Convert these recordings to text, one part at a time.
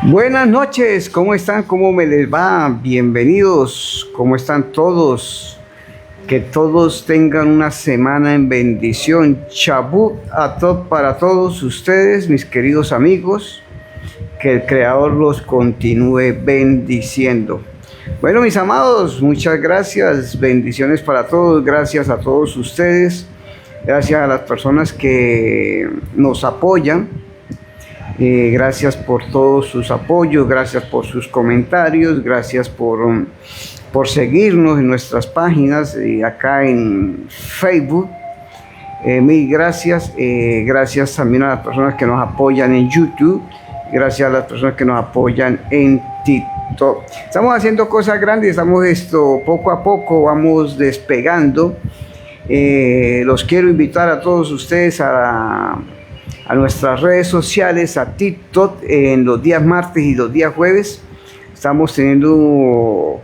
Buenas noches, ¿cómo están? ¿Cómo me les va? Bienvenidos, ¿cómo están todos? Que todos tengan una semana en bendición. Shabbat para todos ustedes, mis queridos amigos. Que el Creador los continúe bendiciendo. Bueno, mis amados, muchas gracias. Bendiciones para todos. Gracias a todos ustedes. Gracias a las personas que nos apoyan. Gracias por todos sus apoyos, gracias por sus comentarios, gracias por seguirnos en nuestras páginas acá en Facebook. Mil gracias. Gracias también a las personas que nos apoyan en YouTube. Gracias a las personas que nos apoyan en TikTok. Estamos haciendo cosas grandes, estamos poco a poco, vamos despegando. Los quiero invitar a todos ustedes a nuestras redes sociales, a TikTok, en los días martes y los días jueves. Estamos teniendo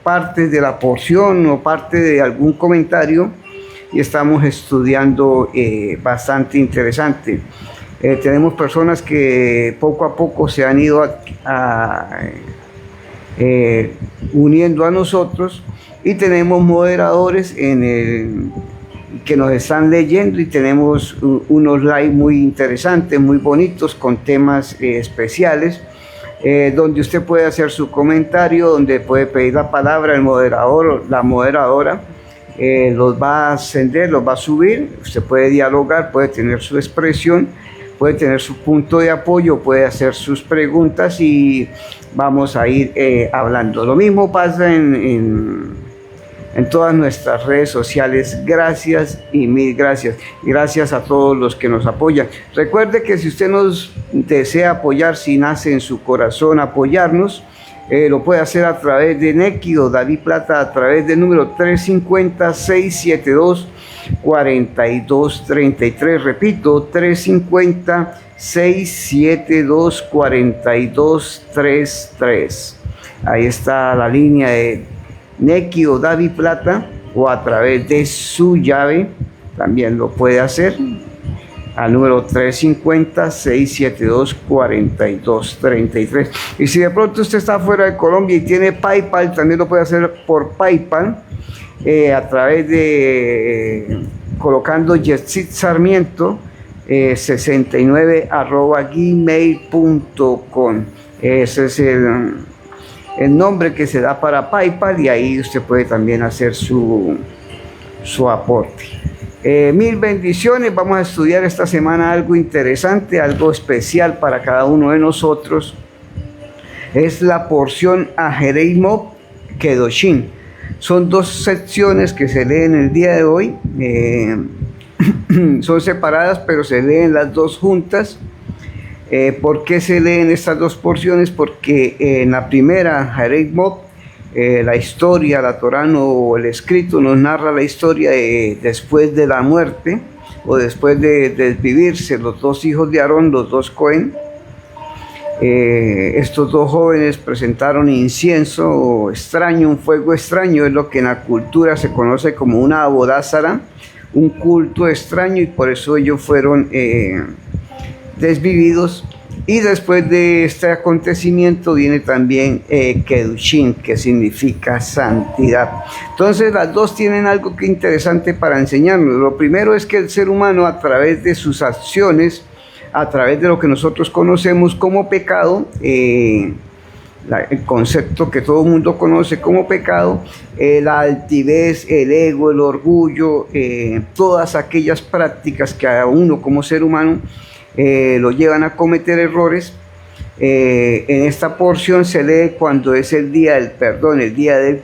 parte de la porción o parte de algún comentario y estamos estudiando bastante interesante. Tenemos personas que poco a poco se han ido uniendo a nosotros y tenemos moderadores que nos están leyendo y tenemos unos live muy interesantes, muy bonitos, con temas especiales, donde usted puede hacer su comentario, donde puede pedir la palabra, el moderador o la moderadora los va a ascender, los va a subir, usted puede dialogar, puede tener su expresión, puede tener su punto de apoyo, puede hacer sus preguntas y vamos a ir hablando. Lo mismo pasa en todas nuestras redes sociales. Gracias y mil gracias. Gracias a todos los que nos apoyan. Recuerde que si usted nos desea apoyar, si nace en su corazón apoyarnos, lo puede hacer a través de Nequi o David Plata, a través del número 350-672-4233. Repito, 350-672-4233. Ahí está la línea de Nequi o David Plata, o a través de su llave también lo puede hacer al número 350-672-4233. Y si de pronto usted está fuera de Colombia y tiene PayPal, también lo puede hacer por PayPal a través de colocando Yetsit Sarmiento 69@gmail.com. Ese es el nombre que se da para PayPal, y ahí usted puede también hacer su aporte. Mil bendiciones. Vamos a estudiar esta semana algo interesante, algo especial para cada uno de nosotros. Es la porción Ajerei Mot Kedoshim. Son dos secciones que se leen el día de hoy. Son separadas, pero se leen las dos juntas. ¿Por qué se leen estas dos porciones? Porque en la primera, Ajerei Mot, la historia, la Torá o el escrito nos narra la historia después de la muerte o después de desvivirse los dos hijos de Aarón, los dos Cohen. Estos dos jóvenes presentaron incienso extraño, un fuego extraño, es lo que en la cultura se conoce como una abodázara, un culto extraño, y por eso ellos fueron desvividos. Y después de este acontecimiento viene también Kedushim, que significa santidad. Entonces las dos tienen algo que interesante para enseñarnos. Lo primero es que el ser humano, a través de sus acciones, a través de lo que nosotros conocemos como pecado, el concepto que todo el mundo conoce como pecado, la altivez, el ego, el orgullo, todas aquellas prácticas que a uno como ser humano lo llevan a cometer errores. En esta porción se lee cuando es el día del perdón, el día del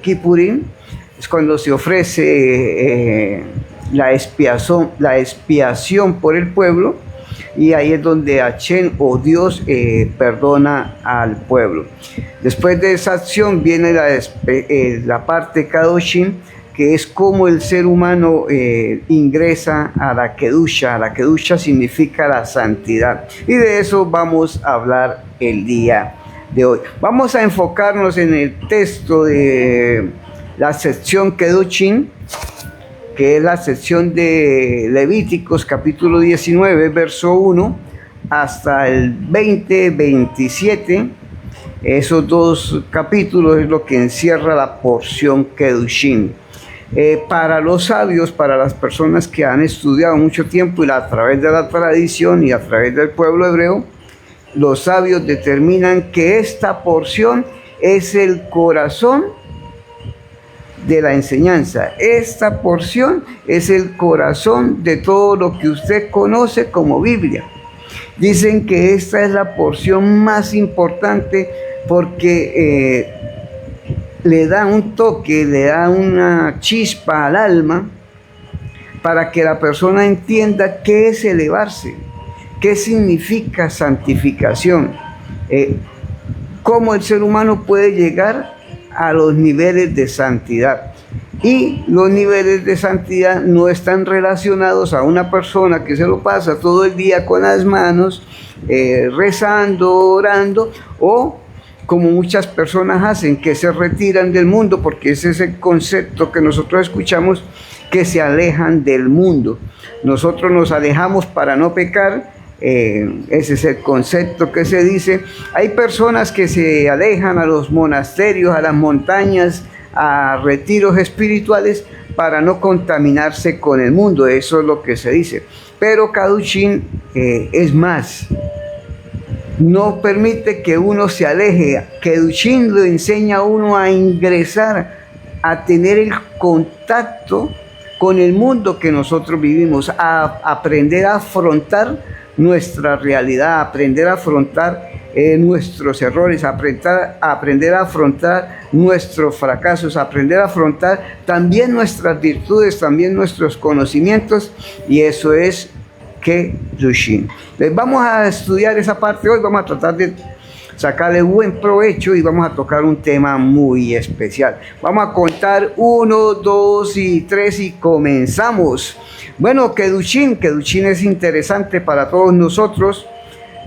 Kippurim, es cuando se ofrece la expiación por el pueblo, y ahí es donde Hashem o Dios perdona al pueblo. Después de esa acción viene la parte Kadoshim, que es como el ser humano ingresa a la Kedusha. La Kedusha significa la santidad, y de eso vamos a hablar el día de hoy. Vamos a enfocarnos en el texto de la sección Kedushim, que es la sección de Levíticos capítulo 19, verso 1 hasta el 20-27. Esos dos capítulos es lo que encierra la porción Kedushin. Para los sabios, para las personas que han estudiado mucho tiempo y a través de la tradición y a través del pueblo hebreo, los sabios determinan que esta porción es el corazón de la enseñanza. Esta porción es el corazón de todo lo que usted conoce como Biblia. Dicen que esta es la porción más importante porque le da un toque, le da una chispa al alma para que la persona entienda qué es elevarse, qué significa santificación, cómo el ser humano puede llegar a los niveles de santidad. Y los niveles de santidad no están relacionados a una persona que se lo pasa todo el día con las manos, rezando, orando, o como muchas personas hacen, que se retiran del mundo, porque ese es el concepto que nosotros escuchamos, que se alejan del mundo. Nosotros nos alejamos para no pecar, ese es el concepto que se dice. Hay personas que se alejan a los monasterios, a las montañas, a retiros espirituales para no contaminarse con el mundo, eso es lo que se dice. Pero Kedushin es más, no permite que uno se aleje. Kedushin lo enseña a uno a ingresar, a tener el contacto con el mundo que nosotros vivimos, a aprender a afrontar nuestra realidad, a aprender a afrontar nuestros errores, aprender a afrontar nuestros fracasos, aprender a afrontar también nuestras virtudes, también nuestros conocimientos, y eso es Kedushin. Vamos a estudiar esa parte hoy, vamos a tratar de sacarle buen provecho y vamos a tocar un tema muy especial. Vamos a contar 1, 2 y 3 y comenzamos. Bueno, Kedushin es interesante para todos nosotros.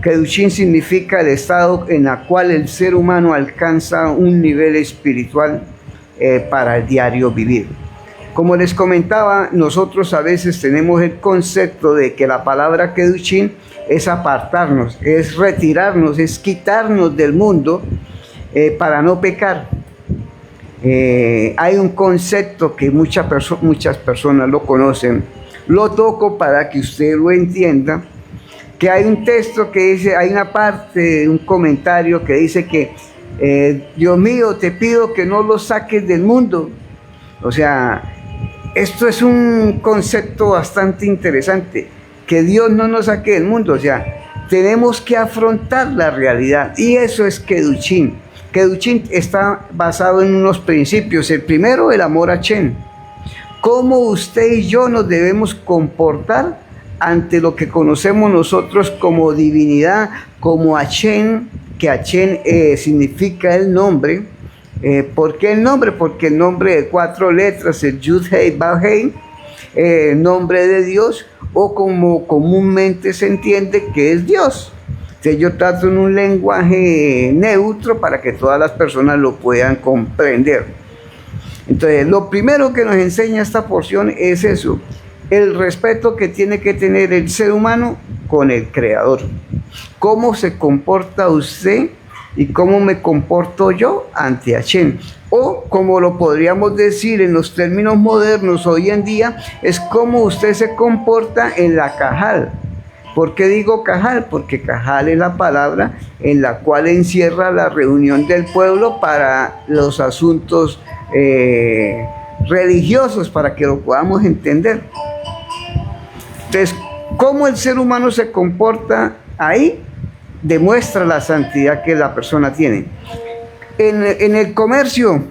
Kedushin significa el estado en el cual el ser humano alcanza un nivel espiritual para el diario vivir. Como les comentaba, nosotros a veces tenemos el concepto de que la palabra Kedushin es apartarnos, es retirarnos, es quitarnos del mundo para no pecar. Hay un concepto que muchas personas lo conocen. Lo toco para que usted lo entienda, que hay un texto que dice, hay una parte, un comentario que dice que Dios mío, te pido que no lo saques del mundo. O sea, esto es un concepto bastante interesante, que Dios no nos saque del mundo. O sea, tenemos que afrontar la realidad, y eso es Kedushin. Kedushin está basado en unos principios. El primero, el amor a Hashem. Cómo usted y yo nos debemos comportar ante lo que conocemos nosotros como divinidad, como Hashem, que Hashem significa el nombre. ¿Por qué el nombre? Porque el nombre de 4 letras, el Yud Hei Vav Hei, nombre de Dios, o como comúnmente se entiende que es Dios. Entonces yo trato en un lenguaje neutro para que todas las personas lo puedan comprender. Entonces, lo primero que nos enseña esta porción es eso, el respeto que tiene que tener el ser humano con el Creador. ¿Cómo se comporta usted y cómo me comporto yo ante Hashem? O como lo podríamos decir en los términos modernos hoy en día, es cómo usted se comporta en la Cajal. ¿Por qué digo Cajal? Porque Cajal es la palabra en la cual encierra la reunión del pueblo para los asuntos religiosos, para que lo podamos entender. Entonces, cómo el ser humano se comporta ahí demuestra la santidad que la persona tiene. En el comercio,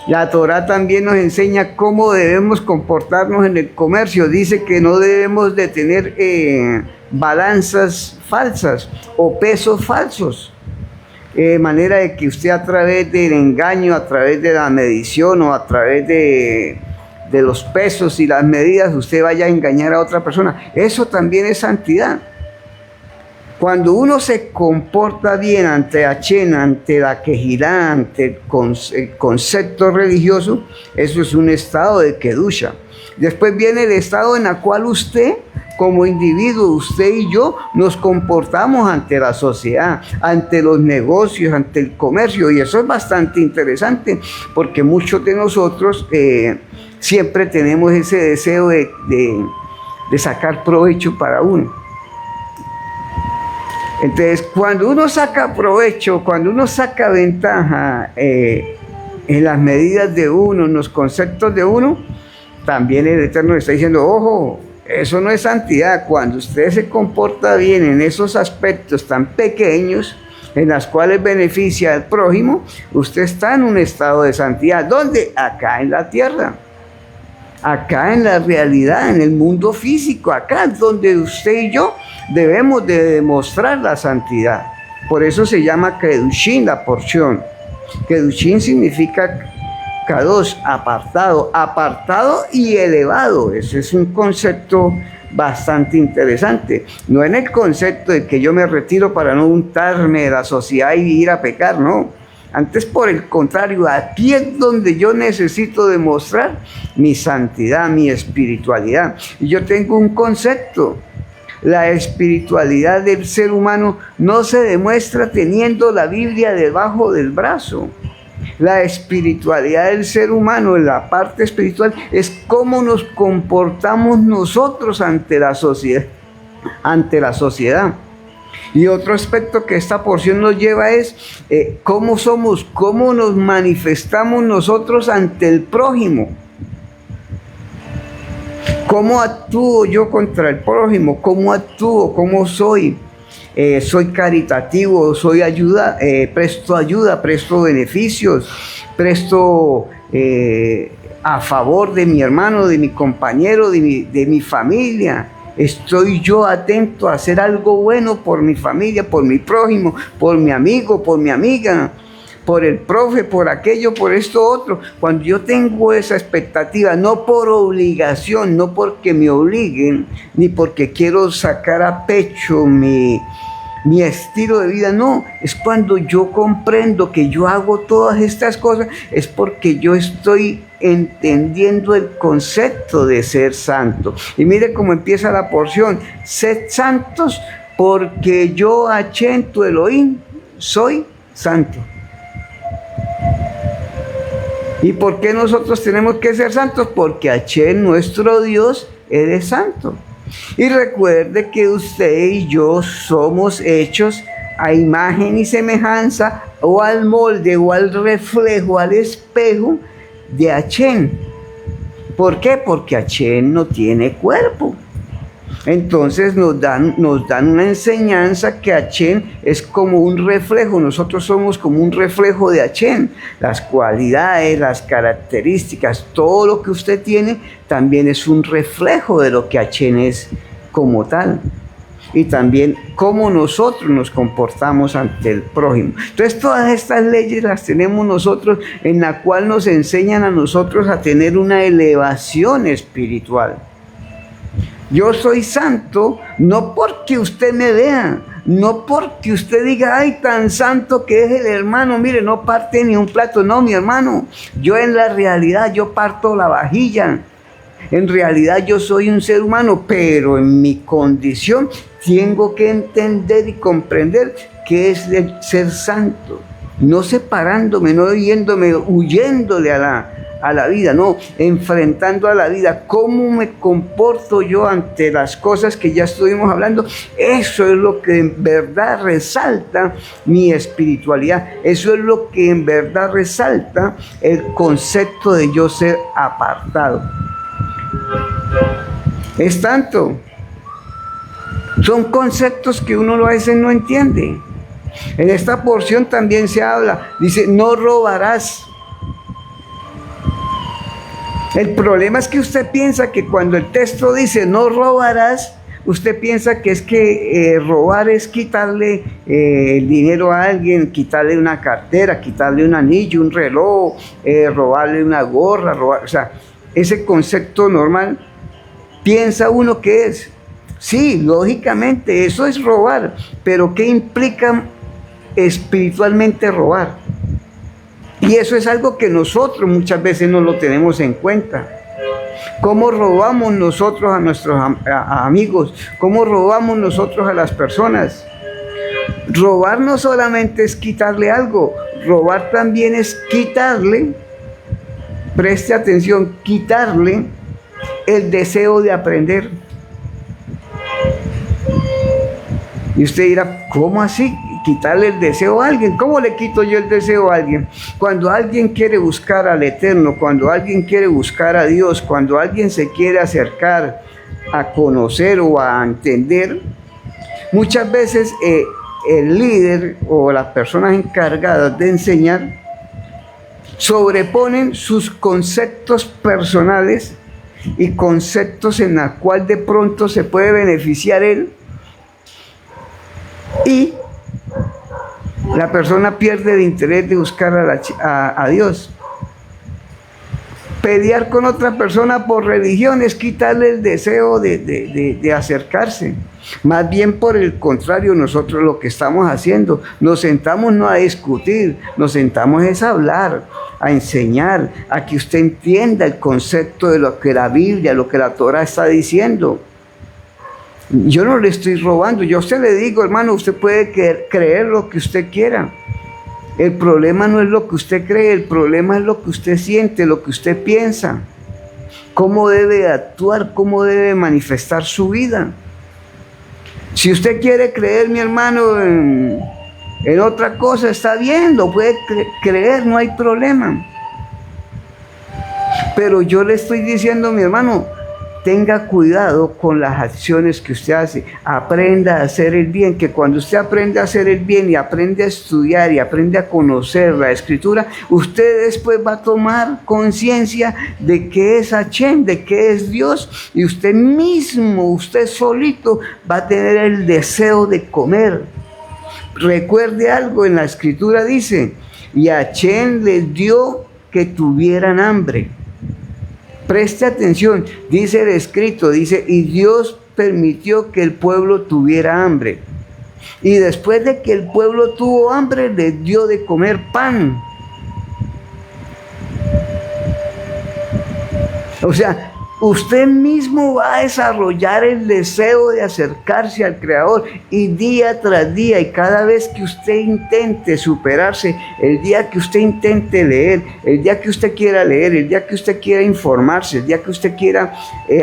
la Torá también nos enseña cómo debemos comportarnos en el comercio. Dice que no debemos de tener balanzas falsas o pesos falsos. De manera de que usted, a través del engaño, a través de la medición o a través de los pesos y las medidas, usted vaya a engañar a otra persona. Eso también es santidad. Cuando uno se comporta bien ante Hashem, ante la Kehilá, ante el concepto religioso, eso es un estado de Kedusha. Después viene el estado en el cual usted, como individuo, usted y yo, nos comportamos ante la sociedad, ante los negocios, ante el comercio. Y eso es bastante interesante, porque muchos de nosotros siempre tenemos ese deseo de sacar provecho para uno. Entonces, cuando uno saca provecho, cuando uno saca ventaja en las medidas de uno, en los conceptos de uno, también el Eterno está diciendo, ojo, eso no es santidad. Cuando usted se comporta bien en esos aspectos tan pequeños, en las cuales beneficia al prójimo, usted está en un estado de santidad. ¿Dónde? Acá en la tierra. Acá en la realidad, en el mundo físico, acá es donde usted y yo debemos de demostrar la santidad. Por eso se llama Kedushim, la porción. Kedushim significa Kadosh, apartado, apartado y elevado. Ese es un concepto bastante interesante. No en el concepto de que yo me retiro para no untarme de la sociedad y ir a pecar, no. Antes, por el contrario, aquí es donde yo necesito demostrar mi santidad, mi espiritualidad. Y yo tengo un concepto. La espiritualidad del ser humano no se demuestra teniendo la Biblia debajo del brazo. La espiritualidad del ser humano, en la parte espiritual, es cómo nos comportamos nosotros ante la sociedad. Y otro aspecto que esta porción nos lleva es cómo somos, cómo nos manifestamos nosotros ante el prójimo. ¿Cómo actúo yo contra el prójimo? ¿Cómo actúo? ¿Cómo soy? Soy caritativo, presto ayuda, presto beneficios, presto a favor de mi hermano, de mi compañero, de mi familia. Estoy yo atento a hacer algo bueno por mi familia, por mi prójimo, por mi amigo, por mi amiga, por el profe, por aquello, por esto otro. Cuando yo tengo esa expectativa, no por obligación, no porque me obliguen, ni porque quiero sacar a pecho mi estilo de vida, no, es cuando yo comprendo que yo hago todas estas cosas, es porque yo estoy entendiendo el concepto de ser santo. Y mire cómo empieza la porción: sed santos porque yo, Hashem tu Elohim, soy santo. ¿Y por qué nosotros tenemos que ser santos? Porque Hashem, nuestro Dios, Él es santo. Y recuerde que usted y yo somos hechos a imagen y semejanza, o al molde, o al reflejo, al espejo de Hashem. ¿Por qué? Porque Hashem no tiene cuerpo. Entonces nos dan una enseñanza que Hashem es como un reflejo. Nosotros somos como un reflejo de Hashem. Las cualidades, las características, todo lo que usted tiene también es un reflejo de lo que Hashem es como tal. Y también cómo nosotros nos comportamos ante el prójimo. Entonces todas estas leyes las tenemos nosotros, en la cual nos enseñan a nosotros a tener una elevación espiritual. Yo soy santo no porque usted me vea, no porque usted diga, ay, tan santo que es el hermano, mire, no parte ni un plato. No, mi hermano, yo en la realidad, yo parto la vajilla. En realidad yo soy un ser humano, pero en mi condición tengo que entender y comprender qué es el ser santo. No separándome, no yéndome, huyéndole a la vida, no, enfrentando a la vida. ¿Cómo me comporto yo ante las cosas que ya estuvimos hablando? Eso es lo que en verdad resalta mi espiritualidad. Eso es lo que en verdad resalta el concepto de yo ser apartado. Es tanto. Son conceptos que uno a veces no entiende. En esta porción también se habla, dice, no robarás. El problema es que usted piensa que cuando el texto dice no robarás, usted piensa que es que robar es quitarle el dinero a alguien, quitarle una cartera, quitarle un anillo, un reloj, robarle una gorra, robar, o sea, ese concepto normal piensa uno que es. Sí, lógicamente eso es robar, pero ¿qué implica espiritualmente robar? Y eso es algo que nosotros muchas veces no lo tenemos en cuenta. ¿Cómo robamos nosotros a nuestros amigos? ¿Cómo robamos nosotros a las personas? Robar no solamente es quitarle algo, robar también es quitarle, preste atención, quitarle el deseo de aprender. Y usted dirá, ¿cómo así? Quitarle el deseo a alguien. ¿Cómo le quito yo el deseo a alguien? Cuando alguien quiere buscar al Eterno, cuando alguien quiere buscar a Dios, cuando alguien se quiere acercar a conocer o a entender, muchas veces el líder o las personas encargadas de enseñar sobreponen sus conceptos personales y conceptos en los cuales de pronto se puede beneficiar él, y la persona pierde el interés de buscar a Dios. Pelear con otra persona por religión es quitarle el deseo de acercarse. Más bien por el contrario, nosotros lo que estamos haciendo, nos sentamos no a discutir, nos sentamos es a hablar, a enseñar, a que usted entienda el concepto de lo que la Biblia, lo que la Torah está diciendo. Yo no le estoy robando, yo a usted le digo, hermano, usted puede creer lo que usted quiera. El problema no es lo que usted cree, el problema es lo que usted siente, lo que usted piensa. Cómo debe actuar, cómo debe manifestar su vida. Si usted quiere creer, mi hermano, en otra cosa, está bien, lo puede creer, no hay problema. Pero yo le estoy diciendo, mi hermano, tenga cuidado con las acciones que usted hace. Aprenda a hacer el bien, que cuando usted aprende a hacer el bien y aprende a estudiar y aprende a conocer la Escritura, usted después va a tomar conciencia de qué es Hashem, de qué es Dios, y usted mismo, usted solito, va a tener el deseo de comer. Recuerde algo, en la Escritura dice, y Hashem les dio que tuvieran hambre. Preste atención, dice el escrito, dice, y Dios permitió que el pueblo tuviera hambre. Y después de que el pueblo tuvo hambre, les dio de comer pan. O sea, usted mismo va a desarrollar el deseo de acercarse al Creador, y día tras día, y cada vez que usted intente superarse, el día que usted intente leer, el día que usted quiera leer, el día que usted quiera informarse, el día que usted quiera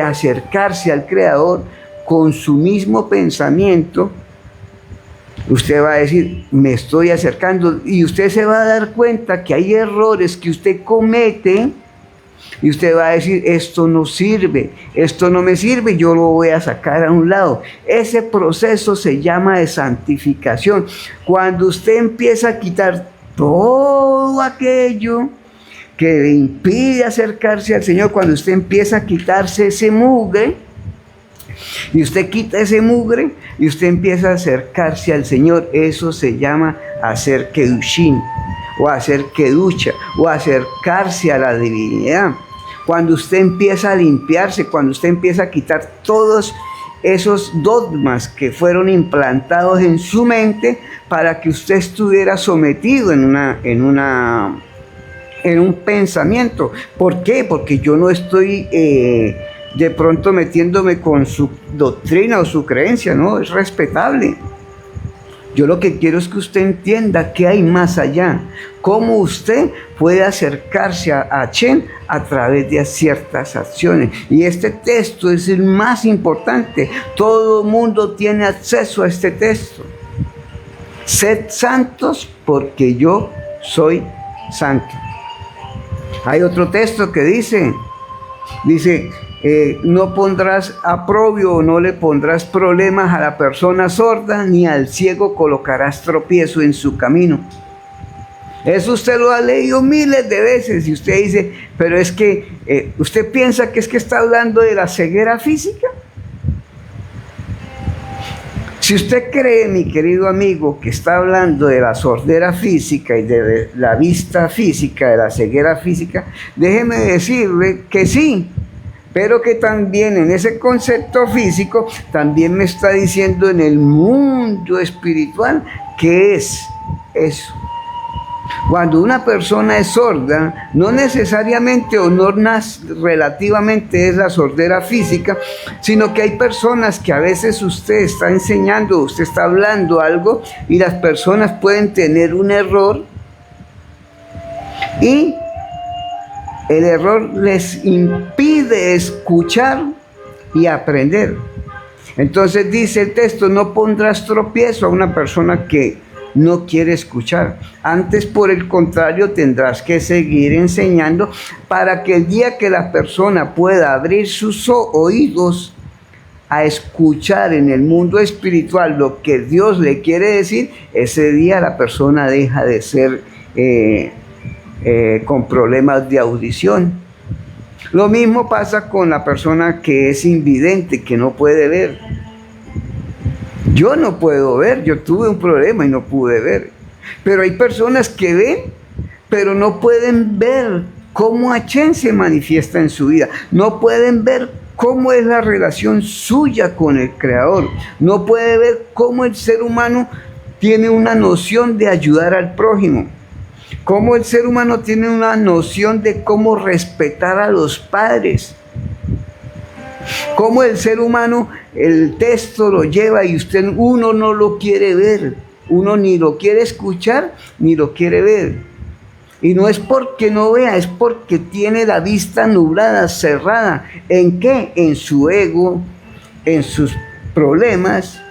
acercarse al Creador con su mismo pensamiento, usted va a decir, me estoy acercando, y usted se va a dar cuenta que hay errores que usted comete. Y usted va a decir, esto no sirve, esto no me sirve, yo lo voy a sacar a un lado. Ese proceso se llama de santificación. Cuando usted empieza a quitar todo aquello que le impide acercarse al Señor, cuando usted empieza a quitarse ese mugre, y usted quita ese mugre, y usted empieza a acercarse al Señor, eso se llama hacer kedushin, o hacer keducha, o acercarse a la divinidad. Cuando usted empieza a limpiarse, cuando usted empieza a quitar todos esos dogmas que fueron implantados en su mente para que usted estuviera sometido en un pensamiento. ¿Por qué? Porque yo no estoy de pronto metiéndome con su doctrina o su creencia, no, es respetable. Yo lo que quiero es que usted entienda qué hay más allá, cómo usted puede acercarse a Hashem a través de ciertas acciones. Y este texto es el más importante. Todo el mundo tiene acceso a este texto. Sed santos porque yo soy santo. Hay otro texto que dice, no pondrás aprobio, no le pondrás problemas a la persona sorda, ni al ciego colocarás tropiezo en su camino. Eso usted lo ha leído miles de veces y usted dice, pero es que, ¿usted piensa que es que está hablando de la ceguera física? Si usted cree, mi querido amigo, que está hablando de la sordera física y de la vista física, de la ceguera física, déjeme decirle que sí, pero que también en ese concepto físico, también me está diciendo en el mundo espiritual, ¿qué es eso? Cuando una persona es sorda, no necesariamente o no relativamente es la sordera física, sino que hay personas que a veces usted está enseñando, usted está hablando algo y las personas pueden tener un error y el error les impide escuchar y aprender. Entonces dice el texto, no pondrás tropiezo a una persona que no quiere escuchar. Antes, por el contrario, tendrás que seguir enseñando para que el día que la persona pueda abrir sus oídos a escuchar en el mundo espiritual lo que Dios le quiere decir, ese día la persona deja de ser con problemas de audición. Lo mismo pasa con la persona que es invidente, que no puede ver. Yo no puedo ver, yo tuve un problema y no pude ver. Pero hay personas que ven, pero no pueden ver cómo Hachén se manifiesta en su vida. No pueden ver cómo es la relación suya con el Creador. No puede ver cómo el ser humano tiene una noción de ayudar al prójimo. Cómo el ser humano tiene una noción de cómo respetar a los padres. Cómo el ser humano, el texto lo lleva y uno no lo quiere ver. Uno ni lo quiere escuchar, ni lo quiere ver. Y no es porque no vea, es porque tiene la vista nublada, cerrada. ¿En qué? En su ego, en sus problemas,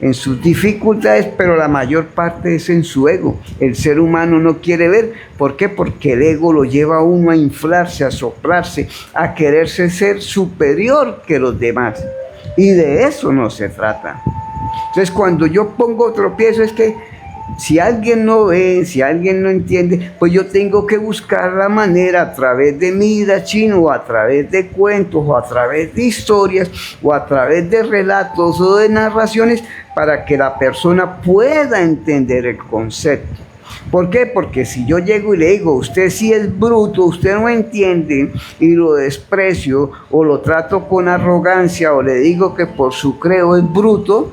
en sus dificultades, pero la mayor parte es en su ego. El ser humano no quiere ver. ¿Por qué? Porque el ego lo lleva a uno a inflarse, a soplarse, a quererse ser superior que los demás. Y de eso no se trata. Entonces, cuando yo pongo tropiezo, es que si alguien no ve, si alguien no entiende, pues yo tengo que buscar la manera a través de mi chino, o a través de cuentos, o a través de historias, o a través de relatos o de narraciones, para que la persona pueda entender el concepto. ¿Por qué? Porque si yo llego y le digo, usted sí es bruto, usted no entiende, y lo desprecio, o lo trato con arrogancia, o le digo que por su creo es bruto,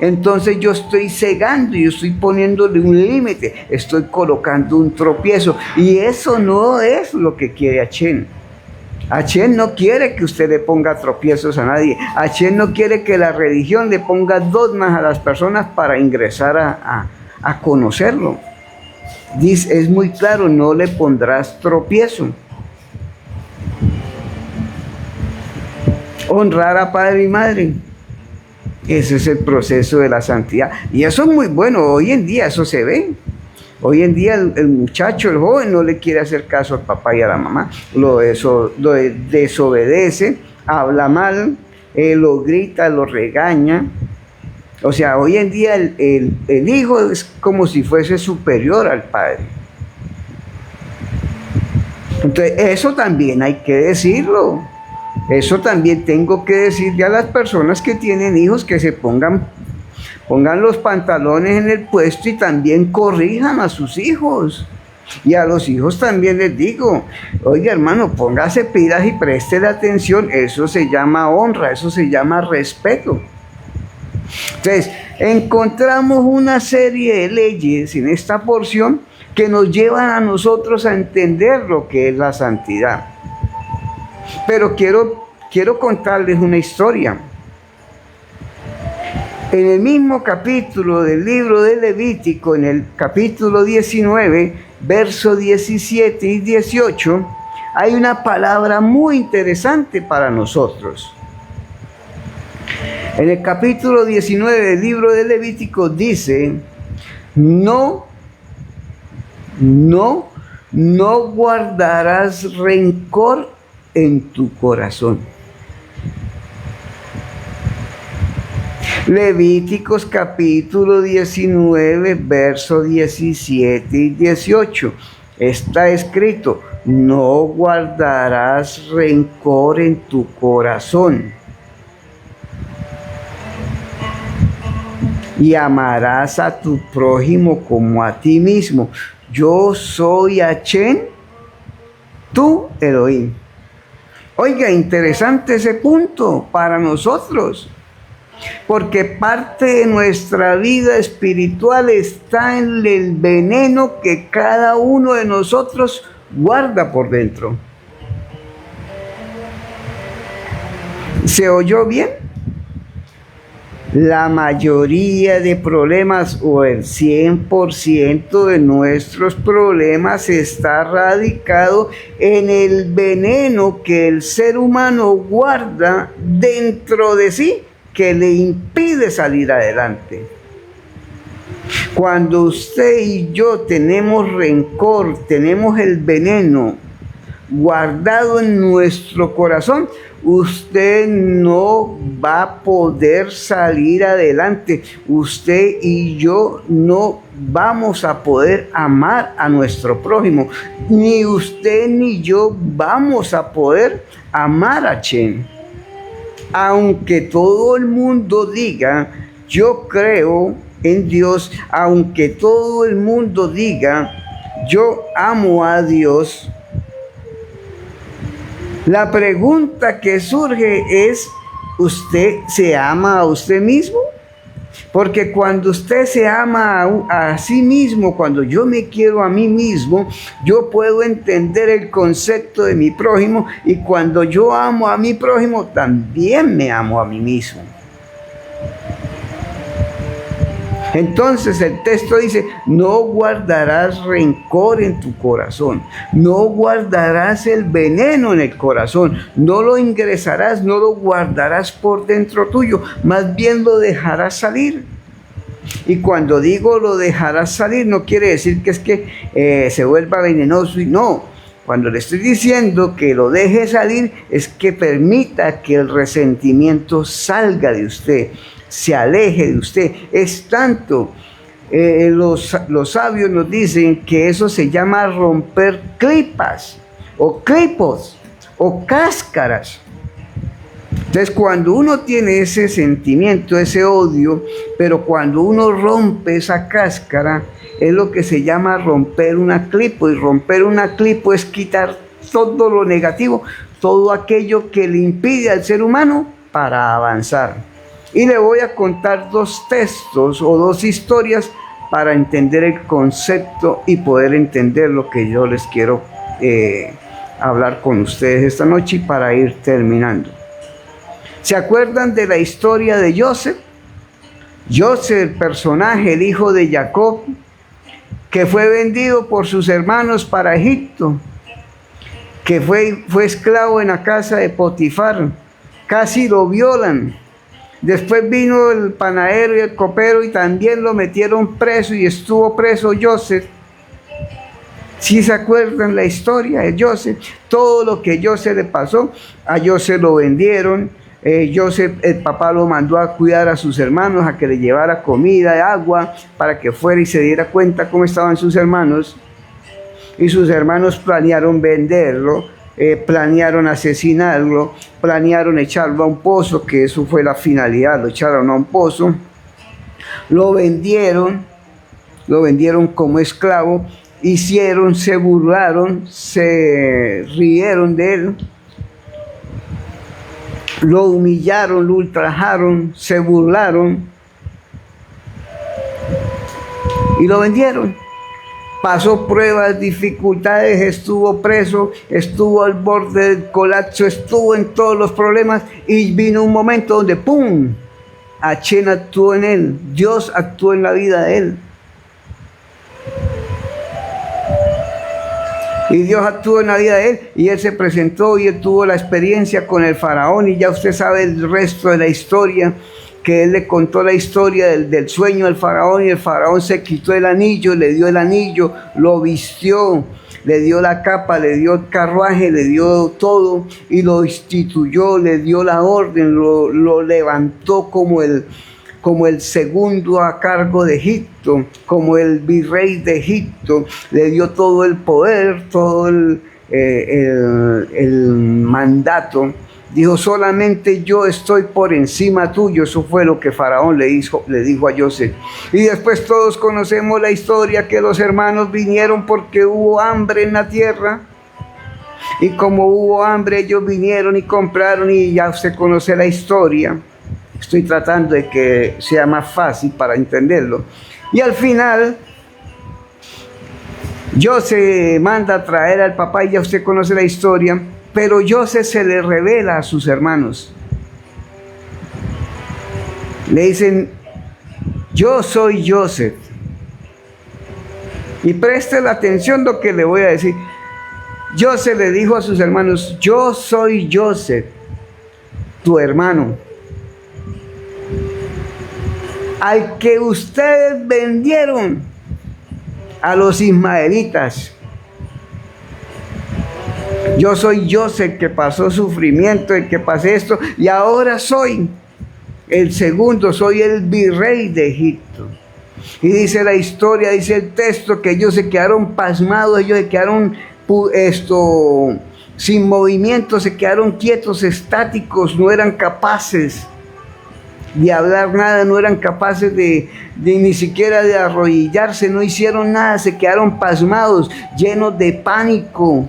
entonces yo estoy cegando, yo estoy poniéndole un límite, estoy colocando un tropiezo, y eso no es lo que quiere Hachén. Hachén no quiere que usted le ponga tropiezos a nadie. Hachén no quiere que la religión le ponga dogmas a las personas para ingresar a conocerlo. Dice, es muy claro, no le pondrás tropiezo. Honrar a padre y madre. Ese es el proceso de la santidad. Y eso es muy bueno. Hoy en día eso se ve. Hoy en día el muchacho, el joven, no le quiere hacer caso al papá y a la mamá. Lo desobedece, habla mal, lo grita, lo regaña. O sea, hoy en día el hijo es como si fuese superior al padre. Entonces, eso también hay que decirlo. Eso también tengo que decirle a las personas que tienen hijos que se pongan los pantalones en el puesto y también corrijan a sus hijos. Y a los hijos también les digo, oiga hermano, póngase pilas y preste la atención. Eso se llama honra, eso se llama respeto. Entonces, encontramos una serie de leyes en esta porción que nos llevan a nosotros a entender lo que es la santidad. Pero quiero contarles una historia. En el mismo capítulo del libro de Levítico, en el capítulo 19, versos 17 y 18, hay una palabra muy interesante para nosotros. En el capítulo 19 del libro de Levítico dice, no guardarás rencor en tu corazón. Levíticos capítulo 19, versos 17 y 18. Está escrito, no guardarás rencor en tu corazón. Y amarás a tu prójimo como a ti mismo. Yo soy Hachén, tu Elohim. Oiga, interesante ese punto para nosotros. Porque parte de nuestra vida espiritual está en el veneno que cada uno de nosotros guarda por dentro. ¿Se oyó bien? La mayoría de problemas o el 100% de nuestros problemas está radicado en el veneno que el ser humano guarda dentro de sí, que le impide salir adelante. Cuando usted y yo tenemos rencor, tenemos el veneno guardado en nuestro corazón, usted no va a poder salir adelante. Usted y yo no vamos a poder amar a nuestro prójimo. Ni usted ni yo vamos a poder amar a Chen. Aunque todo el mundo diga, yo creo en Dios, aunque todo el mundo diga, yo amo a Dios, la pregunta que surge es, ¿usted se ama a usted mismo? Porque cuando usted se ama a sí mismo, cuando yo me quiero a mí mismo, yo puedo entender el concepto de mi prójimo, y cuando yo amo a mi prójimo, también me amo a mí mismo. Entonces el texto dice, no guardarás rencor en tu corazón, no guardarás el veneno en el corazón, no lo ingresarás, no lo guardarás por dentro tuyo, más bien lo dejarás salir. Y cuando digo lo dejarás salir, no quiere decir que es que se vuelva venenoso, y no. Cuando le estoy diciendo que lo deje salir, es que permita que el resentimiento salga de usted, se aleje de usted. Es tanto, los sabios nos dicen que eso se llama romper clipas, o clipos, o cáscaras. Entonces, cuando uno tiene ese sentimiento, ese odio, pero cuando uno rompe esa cáscara, es lo que se llama romper una clipo. Y romper una clipo es quitar todo lo negativo, todo aquello que le impide al ser humano para avanzar. Y le voy a contar dos textos o dos historias para entender el concepto y poder entender lo que yo les quiero hablar con ustedes esta noche, y para ir terminando. ¿Se acuerdan de la historia de Joseph? Joseph, el personaje, el hijo de Jacob, que fue vendido por sus hermanos para Egipto, que fue esclavo en la casa de Potifar, casi lo violan. Después vino el panadero y el copero y también lo metieron preso, y estuvo preso Joseph. ¿Sí se acuerdan la historia de Joseph? Todo lo que Joseph le pasó, a Joseph lo vendieron. Joseph, el papá lo mandó a cuidar a sus hermanos, a que le llevara comida, agua, para que fuera y se diera cuenta cómo estaban sus hermanos. Y sus hermanos planearon venderlo, planearon asesinarlo, planearon echarlo a un pozo, que eso fue la finalidad, lo echaron a un pozo. Lo vendieron como esclavo, se burlaron, se rieron de él. Lo humillaron, lo ultrajaron, se burlaron y lo vendieron. Pasó pruebas, dificultades, estuvo preso, estuvo al borde del colapso, estuvo en todos los problemas, y vino un momento donde ¡pum! Hashem actuó en él, Dios actuó en la vida de él. Y Dios actuó en la vida de él, y él se presentó, y él tuvo la experiencia con el faraón, y ya usted sabe el resto de la historia, que él le contó la historia del sueño del faraón, y el faraón se quitó el anillo, le dio el anillo, lo vistió, le dio la capa, le dio el carruaje, le dio todo, y lo instituyó, le dio la orden, lo levantó como el segundo a cargo de Egipto, como el virrey de Egipto, le dio todo el poder, todo el mandato. Dijo, solamente yo estoy por encima tuyo. Eso fue lo que Faraón le dijo a Joseph. Y después todos conocemos la historia, que los hermanos vinieron porque hubo hambre en la tierra. Y como hubo hambre, ellos vinieron y compraron, y ya usted conoce la historia. Estoy tratando de que sea más fácil para entenderlo. Y al final, José manda a traer al papá, y ya usted conoce la historia, pero José se le revela a sus hermanos. Le dicen, yo soy Joseph. Y preste la atención lo que le voy a decir. José le dijo a sus hermanos, yo soy Joseph, tu hermano, al que ustedes vendieron a los ismaelitas. Yo soy Joseph, que pasó sufrimiento, el que pasé esto, y ahora soy el segundo, soy el virrey de Egipto. Y dice la historia, dice el texto, que ellos se quedaron pasmados, ellos se quedaron sin movimiento, se quedaron quietos, estáticos, no eran capaces de hablar nada, no eran capaces de ni siquiera de arrodillarse, no hicieron nada, se quedaron pasmados, llenos de pánico.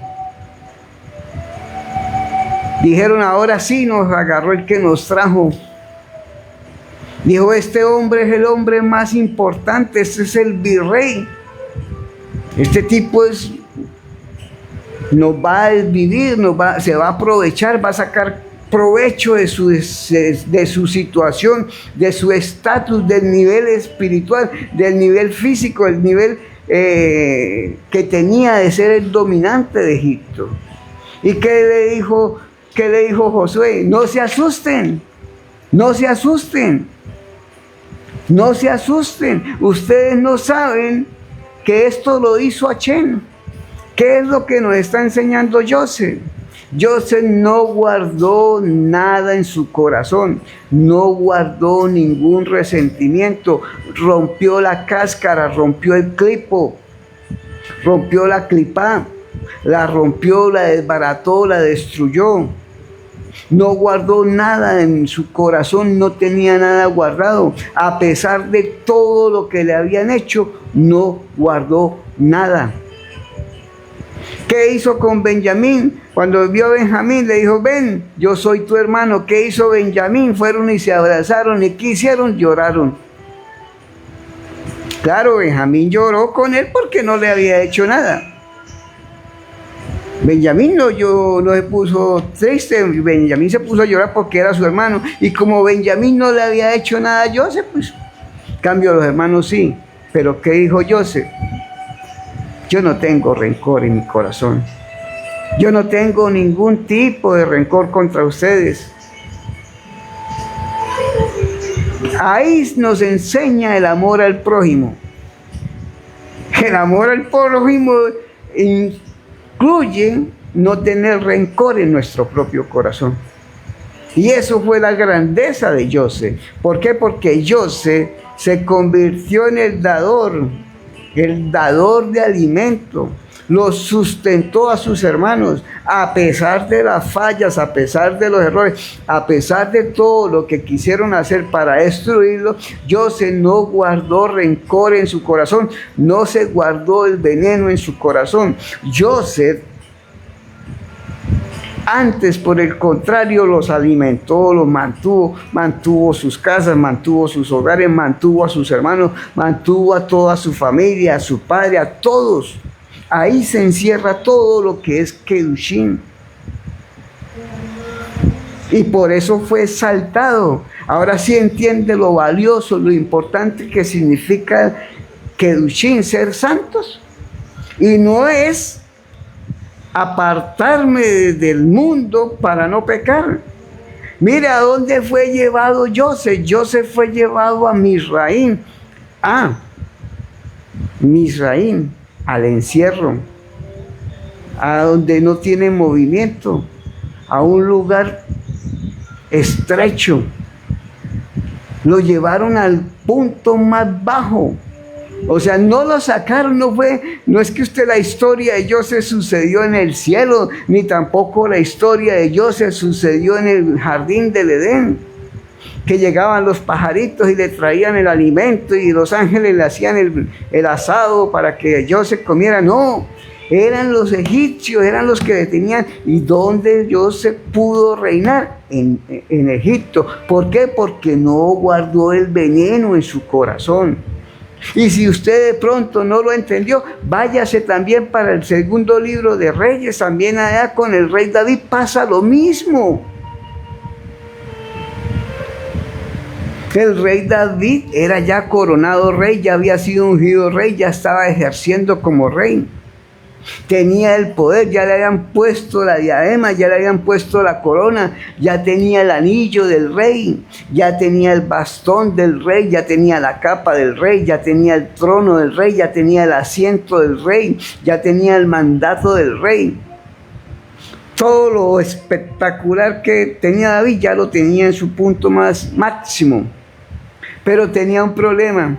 Dijeron, ahora sí nos agarró el que nos trajo. Dijo, este hombre es el hombre más importante, este es el virrey. Este tipo nos va a desvivir, se va a aprovechar, va a sacar provecho de su situación, de su estatus, del nivel espiritual, del nivel físico, del nivel que tenía de ser el dominante de Egipto. ¿Y qué le dijo Josué? No se asusten, no se asusten, no se asusten. Ustedes no saben que esto lo hizo Hachén. ¿Qué es lo que nos está enseñando José? José no guardó nada en su corazón, no guardó ningún resentimiento, rompió la cáscara, rompió el clipo, rompió la clipa, la rompió, la desbarató, la destruyó. No guardó nada en su corazón, no tenía nada guardado. A pesar de todo lo que le habían hecho, no guardó nada. ¿Qué hizo con Benjamín? Cuando vio a Benjamín, le dijo, ven, yo soy tu hermano. ¿Qué hizo Benjamín? Fueron y se abrazaron. ¿Y qué hicieron? Lloraron. Claro, Benjamín lloró con él porque no le había hecho nada. Benjamín no se puso triste, Benjamín se puso a llorar porque era su hermano. Y como Benjamín no le había hecho nada a José, pues, cambio los hermanos sí. Pero ¿qué dijo José? Yo no tengo rencor en mi corazón. Yo no tengo ningún tipo de rencor contra ustedes. Ahí nos enseña el amor al prójimo. El amor al prójimo incluye no tener rencor en nuestro propio corazón. Y eso fue la grandeza de José. ¿Por qué? Porque José se convirtió en el dador de alimento. Los sustentó a sus hermanos, a pesar de las fallas, a pesar de los errores, a pesar de todo lo que quisieron hacer para destruirlo. José no guardó rencor en su corazón, no se guardó el veneno en su corazón. José, antes, por el contrario, los alimentó, los mantuvo sus casas, mantuvo sus hogares, mantuvo a sus hermanos, mantuvo a toda su familia, a su padre, a todos. Ahí se encierra todo lo que es Kedushim. Y por eso fue exaltado. Ahora sí entiende lo valioso, lo importante que significa Kedushim, ser santos. Y no es apartarme del mundo para no pecar. Mire a dónde fue llevado José. José fue llevado a Misraín. Misraín, al encierro, a donde no tiene movimiento, a un lugar estrecho. Lo llevaron al punto más bajo. O sea, no lo sacaron, no es que la historia de José sucedió en el cielo, ni tampoco la historia de José sucedió en el jardín del Edén, que llegaban los pajaritos y le traían el alimento y los ángeles le hacían el asado para que José comiera. No, Eran los egipcios, eran los que detenían. ¿Y dónde Dios se pudo reinar? En Egipto. ¿Por qué? Porque no guardó el veneno en su corazón. Y si usted de pronto no lo entendió, váyase también para el segundo libro de Reyes. También allá con el rey David pasa lo mismo. El rey David era ya coronado rey, ya había sido ungido rey, ya estaba ejerciendo como rey. Tenía el poder, ya le habían puesto la diadema, ya le habían puesto la corona, ya tenía el anillo del rey, ya tenía el bastón del rey, ya tenía la capa del rey, ya tenía el trono del rey, ya tenía el asiento del rey, ya tenía el mandato del rey. Todo lo espectacular que tenía David ya lo tenía en su punto más máximo. Pero tenía un problema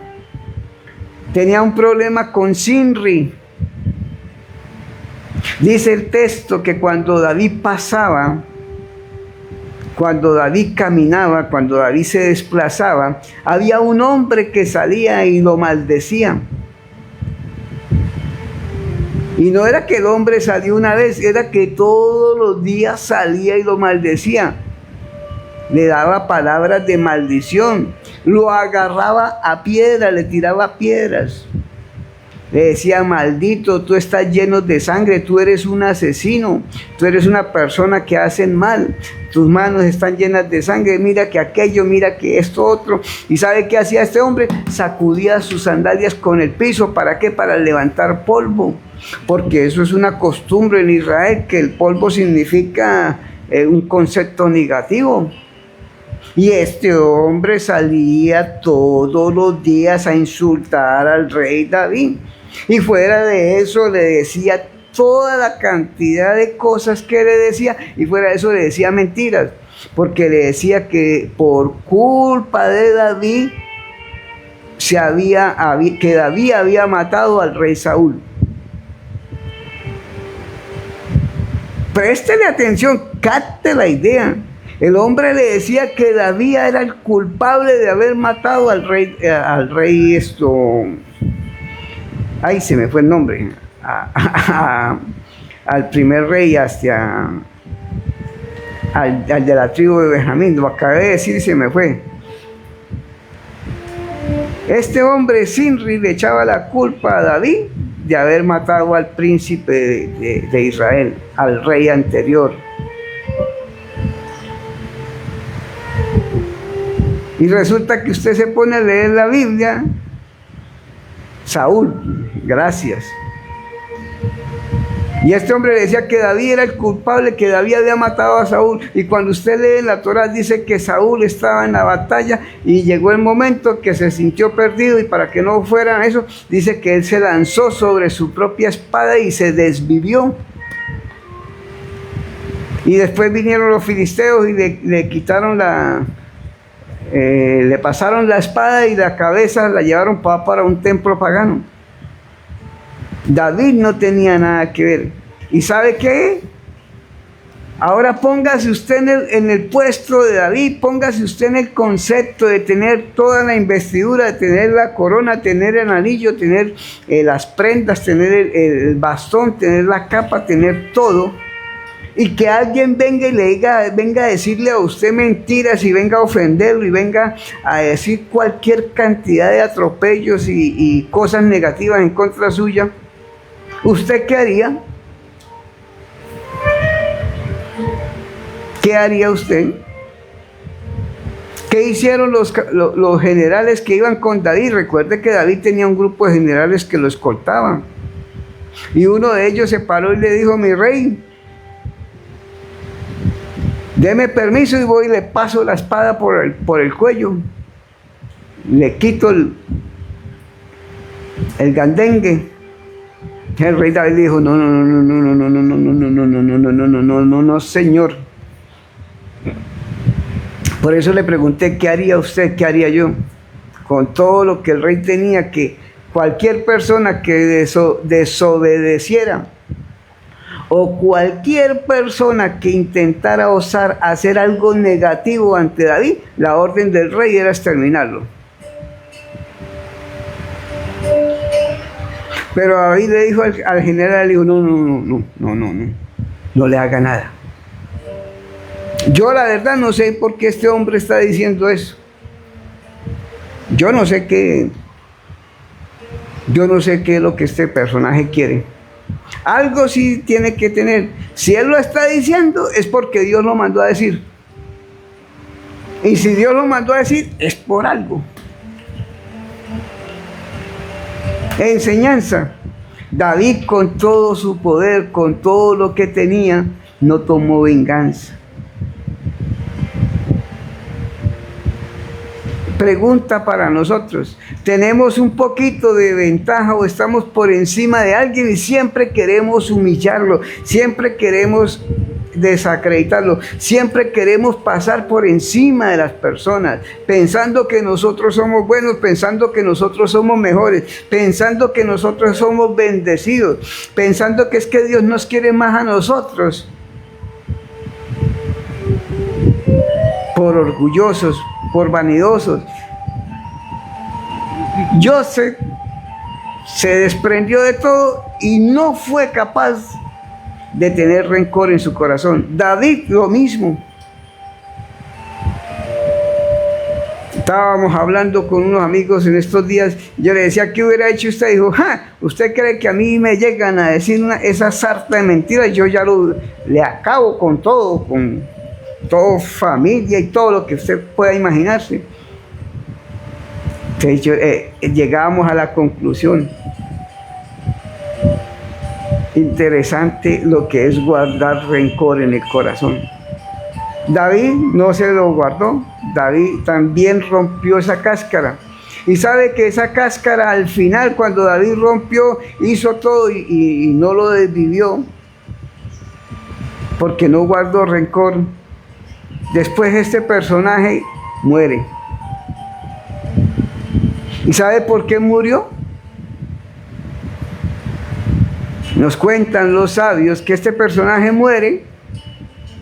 con Zimri. Dice el texto que cuando David pasaba, cuando David caminaba, cuando David se desplazaba, había un hombre que salía y lo maldecía. Y no era que el hombre salió una vez, era que todos los días salía y lo maldecía. Le daba palabras de maldición, lo agarraba a piedra, le tiraba piedras. Le decía: maldito, tú estás lleno de sangre, tú eres un asesino, tú eres una persona que hacen mal, tus manos están llenas de sangre, mira que aquello, mira que esto otro. ¿Y sabe qué hacía este hombre? Sacudía sus sandalias con el piso. ¿Para qué? Para levantar polvo, porque eso es una costumbre en Israel, que el polvo significa un concepto negativo. Y este hombre salía todos los días a insultar al rey David. Y fuera de eso le decía toda la cantidad de cosas que le decía. Y fuera de eso le decía mentiras. Porque le decía que por culpa de David, que David había matado al rey Saúl. Préstele atención, capte la idea. El hombre le decía que David era el culpable de haber matado al rey ahí se me fue el nombre, al primer rey, al de la tribu de Benjamín. Lo acabé de decir y se me fue. Este hombre, Zimri, le echaba la culpa a David de haber matado al príncipe de Israel, al rey anterior. Y resulta que usted se pone a leer la Biblia, Saúl, gracias. Y este hombre le decía que David era el culpable, que David había matado a Saúl. Y cuando usted lee en la Torá, dice que Saúl estaba en la batalla y llegó el momento que se sintió perdido, y para que no fuera eso, dice que él se lanzó sobre su propia espada y se desvivió. Y después vinieron los filisteos y le quitaron le pasaron la espada y la cabeza la llevaron para un templo pagano. David no tenía nada que ver. ¿Y sabe qué? Ahora póngase usted en el puesto de David, póngase usted en el concepto de tener toda la investidura, de tener la corona, tener el anillo, tener las prendas, tener el bastón, tener la capa, tener todo. Y que alguien venga y venga a decirle a usted mentiras, y venga a ofenderlo, y venga a decir cualquier cantidad de atropellos y cosas negativas en contra suya. ¿Usted qué haría? ¿Qué haría usted? ¿Qué hicieron los generales que iban con David? Recuerde que David tenía un grupo de generales que lo escoltaban. Y uno de ellos se paró y le dijo: mi rey, deme permiso y voy y le paso la espada por el cuello. Le quito el gandengue. El rey David dijo: no, señor. Por eso le pregunté: ¿qué haría usted? ¿Qué haría yo? Con todo lo que el rey tenía, que cualquier persona que desobedeciera, o cualquier persona que intentara osar hacer algo negativo ante David, la orden del rey era exterminarlo. Pero David le dijo al general, le dijo, no le haga nada. Yo la verdad no sé por qué este hombre está diciendo eso. Yo no sé qué es lo que este personaje quiere. Algo sí tiene que tener. Si él lo está diciendo es porque Dios lo mandó a decir. Y si Dios lo mandó a decir es por algo. Enseñanza. David, con todo su poder, con todo lo que tenía, no tomó venganza. Pregunta para nosotros: ¿tenemos un poquito de ventaja o estamos por encima de alguien y siempre queremos humillarlo, siempre queremos desacreditarlo, siempre queremos pasar por encima de las personas, pensando que nosotros somos buenos, pensando que nosotros somos mejores, pensando que nosotros somos bendecidos, pensando que es que Dios nos quiere más a nosotros? Por orgullosos, por vanidosos. José se desprendió de todo y no fue capaz de tener rencor en su corazón. David lo mismo. Estábamos hablando con unos amigos en estos días. Yo le decía, ¿qué hubiera hecho usted? Dijo, ¿usted cree que a mí me llegan a decir esa sarta de mentiras? Yo ya le acabo con todo familia y todo lo que usted pueda imaginarse. Entonces llegábamos a la conclusión. Interesante lo que es guardar rencor en el corazón. David no se lo guardó. David también rompió esa cáscara. Y sabe que esa cáscara al final, cuando David rompió, hizo todo y no lo desvivió, porque no guardó rencor. Después este personaje muere. ¿Y sabe por qué murió? Nos cuentan los sabios que este personaje muere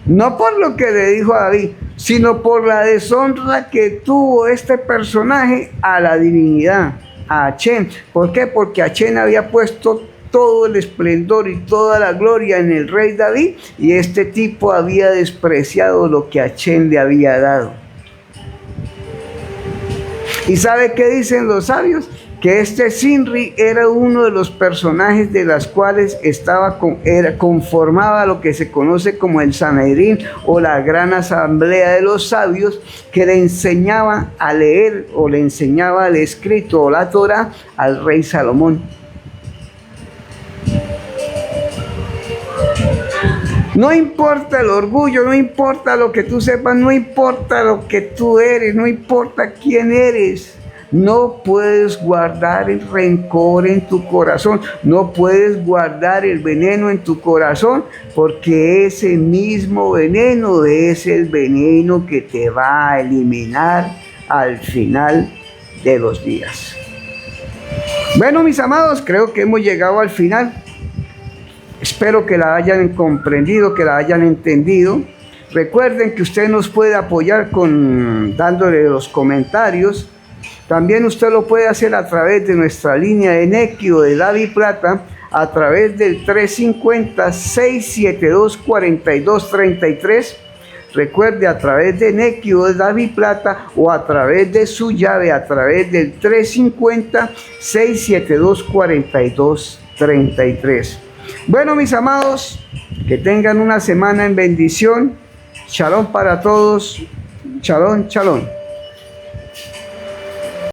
no por lo que le dijo a David, sino por la deshonra que tuvo este personaje a la divinidad, a Achén. ¿Por qué? Porque Achén había puesto todo el esplendor y toda la gloria en el rey David, y este tipo había despreciado lo que Achén le había dado. ¿Y sabe qué dicen los sabios? Que este Sinri era uno de los personajes de las cuales conformaba lo que se conoce como el Sanedrín, o la gran asamblea de los sabios, que le enseñaba a leer o le enseñaba el escrito o la Torá al rey Salomón. No importa el orgullo, no importa lo que tú sepas, no importa lo que tú eres, no importa quién eres. No puedes guardar el rencor en tu corazón, no puedes guardar el veneno en tu corazón, porque ese mismo veneno es el veneno que te va a eliminar al final de los días. Bueno, mis amados, creo que hemos llegado al final. Espero que la hayan comprendido, que la hayan entendido. Recuerden que usted nos puede apoyar dándole los comentarios. También usted lo puede hacer a través de nuestra línea de Nequi de DaviPlata, a través del 350-672-4233. Recuerde, a través de Nequi de DaviPlata, o a través de su llave, a través del 350-672-4233. Bueno, mis amados, que tengan una semana en bendición. Shalom para todos. Shalom, shalom.